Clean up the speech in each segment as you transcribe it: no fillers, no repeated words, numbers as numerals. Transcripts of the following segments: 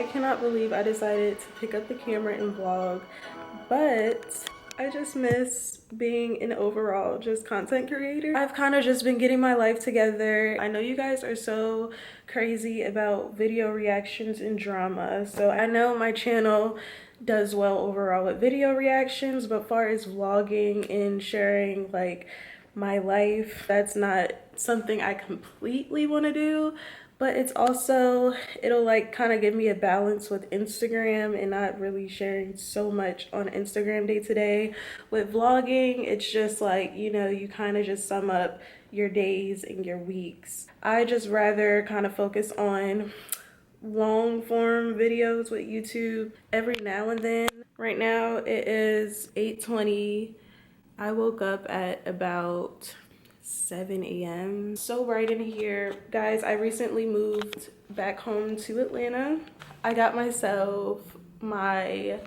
I cannot believe I decided to pick up the camera and vlog, but I just miss being an overall just content creator. I've kind of just been getting my life together. I know you guys are so crazy about video reactions and drama, so I know my channel does well overall with video reactions, but far as vlogging and sharing like my life, that's not something I completely want to do. But it's also, it'll like kind of give me a balance with Instagram and not really sharing so much on Instagram day to day. With vlogging, it's just like, you know, you kind of just sum up your days and your weeks. I just rather kind of focus on long form videos with YouTube every now and then. Right now it is 8:20. I woke up at about 7 a.m. So bright in here. Guys, I recently moved back home to Atlanta. I got myself my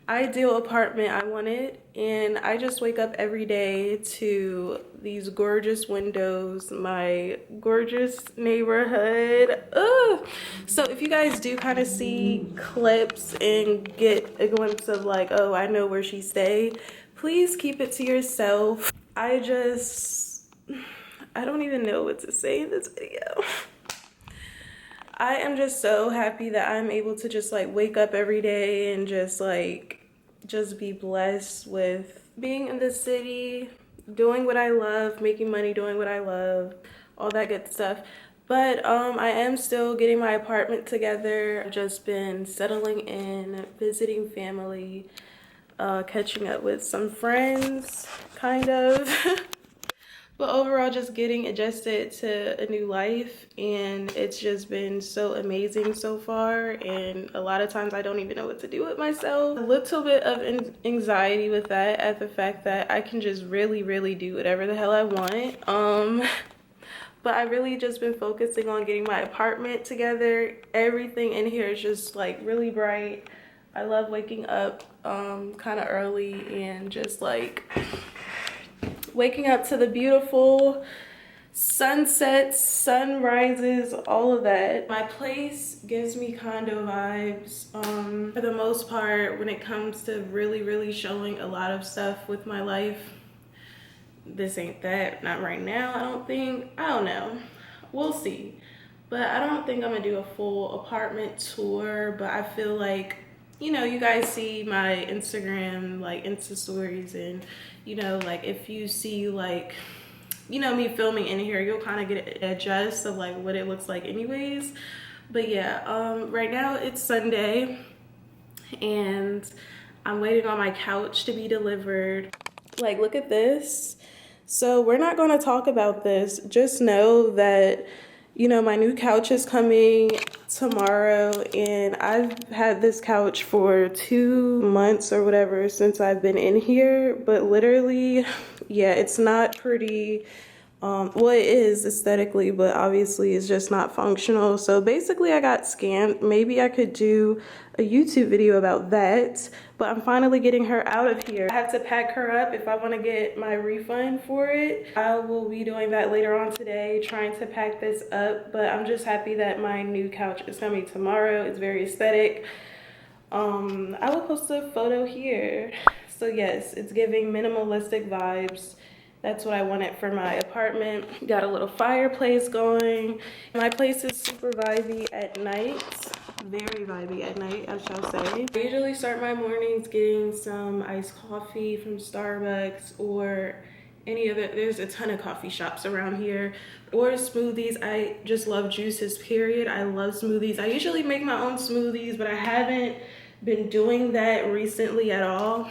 ideal apartment I wanted, and I just wake up every day to these gorgeous windows, my gorgeous neighborhood. Ugh. So if you guys do kind of see clips and get a glimpse of like, oh, I know where she stayed, please keep it to yourself. I don't even know what to say in this video. I am just so happy that I'm able to just like wake up every day and just be blessed with being in the city, doing what I love, making money doing what I love, all that good stuff. But I am still getting my apartment together. I've just been settling in, visiting family, catching up with some friends, kind of. But overall, just getting adjusted to a new life, and it's just been so amazing so far. And a lot of times I don't even know what to do with myself. A little bit of anxiety with that, at the fact that I can just really do whatever the hell I want. But I really just been focusing on getting my apartment together. Everything in here is just like really bright. I love waking up kind of early and just like waking up to the beautiful sunsets, sunrises, all of that. My place gives me condo vibes for the most part when it comes to really showing a lot of stuff with my life. This ain't that, not right now, I don't think. I don't know, we'll see. But I don't think I'm gonna do a full apartment tour, but I feel like, you know, you guys see my Instagram, like Insta stories, and you know, like if you see like, you know, me filming in here, you'll kind of get a gist of like what it looks like anyways. But yeah, right now it's Sunday and I'm waiting on my couch to be delivered. Like, look at this. So we're not going to talk about this. Just know that, you know, my new couch is coming tomorrow, and I've had this couch for 2 months or whatever since I've been in here. But literally, yeah, it's not pretty. Well, it is aesthetically, but obviously it's just not functional. So basically I got scammed. Maybe I could do a YouTube video about that, but I'm finally getting her out of here. I have to pack her up if I want to get my refund for it. I will be doing that later on today, trying to pack this up. But I'm just happy that my new couch is coming tomorrow. It's very aesthetic. I will post a photo here. So yes, it's giving minimalistic vibes. That's what I wanted for my apartment. Got a little fireplace going. My place is super vibey at night. Very vibey at night, I shall say. I usually start my mornings getting some iced coffee from Starbucks or any other, there's a ton of coffee shops around here, or smoothies. I just love juices, period. I love smoothies. I usually make my own smoothies, but I haven't been doing that recently at all.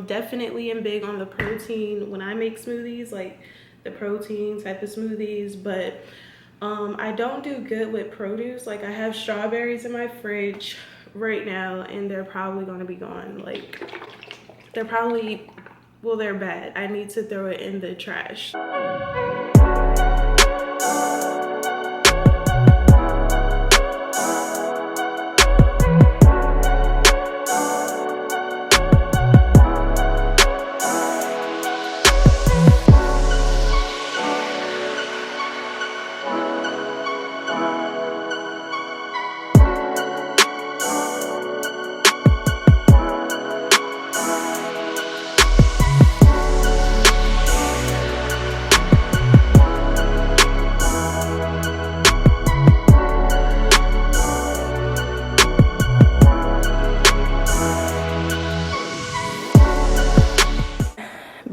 Definitely am big on the protein when I make smoothies, like the protein type of smoothies, but I don't do good with produce. Like, I have strawberries in my fridge right now and they're probably going to be gone. Like, they're probably, well, they're bad. I need to throw it in the trash.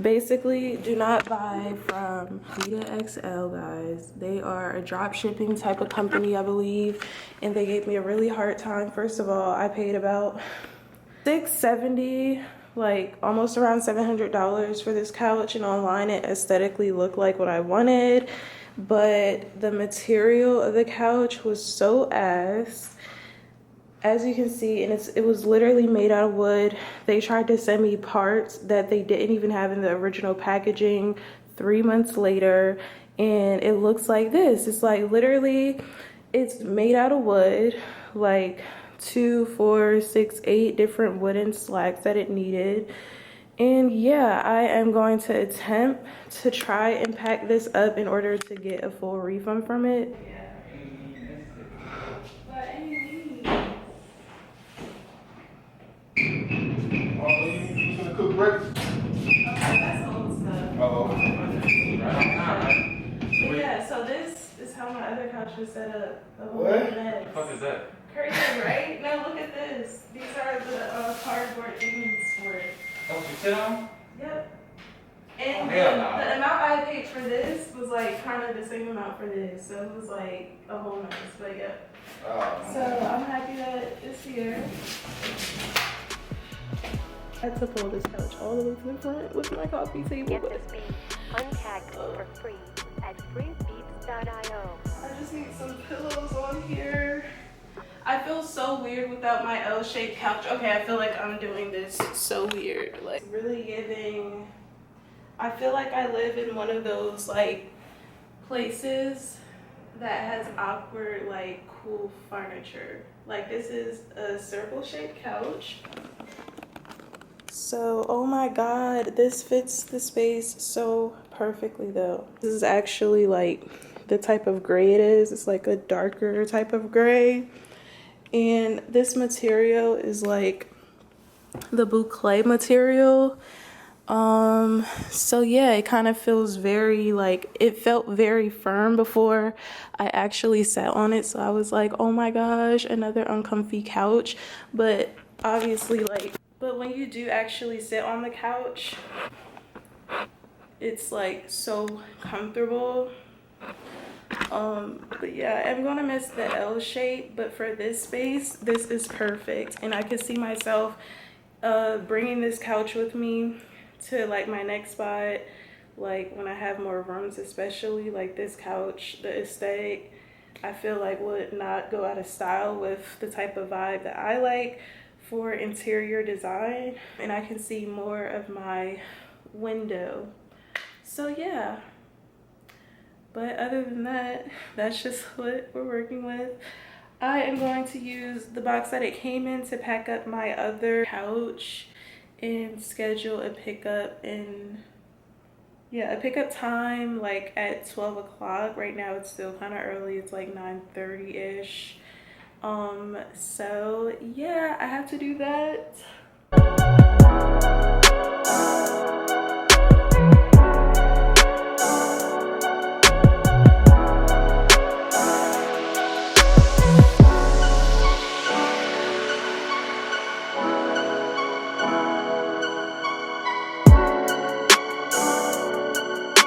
Basically, do not buy from Vita XL, guys. They are a drop shipping type of company, I believe, and they gave me a really hard time. First of all, I paid about $670, like almost around $700 for this couch, and online it aesthetically looked like what I wanted, but the material of the couch was so ass. As you can see, and it was literally made out of wood. They tried to send me parts that they didn't even have in the original packaging 3 months later, and it looks like this. It's like literally, it's made out of wood, like 2, 4, 6, 8 different wooden slats that it needed. And yeah, I am going to attempt to try and pack this up in order to get a full refund from it. Cook breakfast? Okay, that's old stuff. Oh. Yeah, so this is how my other couch was set up. What? Mess. What is that? Crazy, right? No, look at this. These are the cardboard things for it. That's what you sit on? Yep. And hell no. the amount I paid for this was like kind of the same amount for this. So it was like a whole mess, but yeah. Oh, So I'm happy that it's here. I had to pull this couch all the way to the front with my coffee table. Get this beat untagged for free at freebeats.io. I just need some pillows on here. I feel so weird without my L-shaped couch. Okay, I feel like I'm doing this so weird. Like really giving, I feel like I live in one of those like places that has awkward like cool furniture. Like this is a circle shaped couch. So, oh my god, this fits the space so perfectly though. This is actually like the type of gray it is. It's like a darker type of gray. And this material is like the boucle material. So yeah, it kind of feels very like, it felt very firm before I actually sat on it. So I was like, oh my gosh, another uncomfy couch. But obviously like, but when you do actually sit on the couch, it's like so comfortable. But yeah, I'm gonna miss the L shape, but for this space, this is perfect. And I could see myself bringing this couch with me to like my next spot, like when I have more rooms, especially like this couch, the aesthetic, I feel like would not go out of style with the type of vibe that I like for interior design. And I can see more of my window. So yeah. But other than that, that's just what we're working with. I am going to use the box that it came in to pack up my other couch and schedule a pickup in, yeah, a pickup time like at 12 o'clock. Right now it's still kind of early. It's like 9:30-ish. So yeah, I have to do that.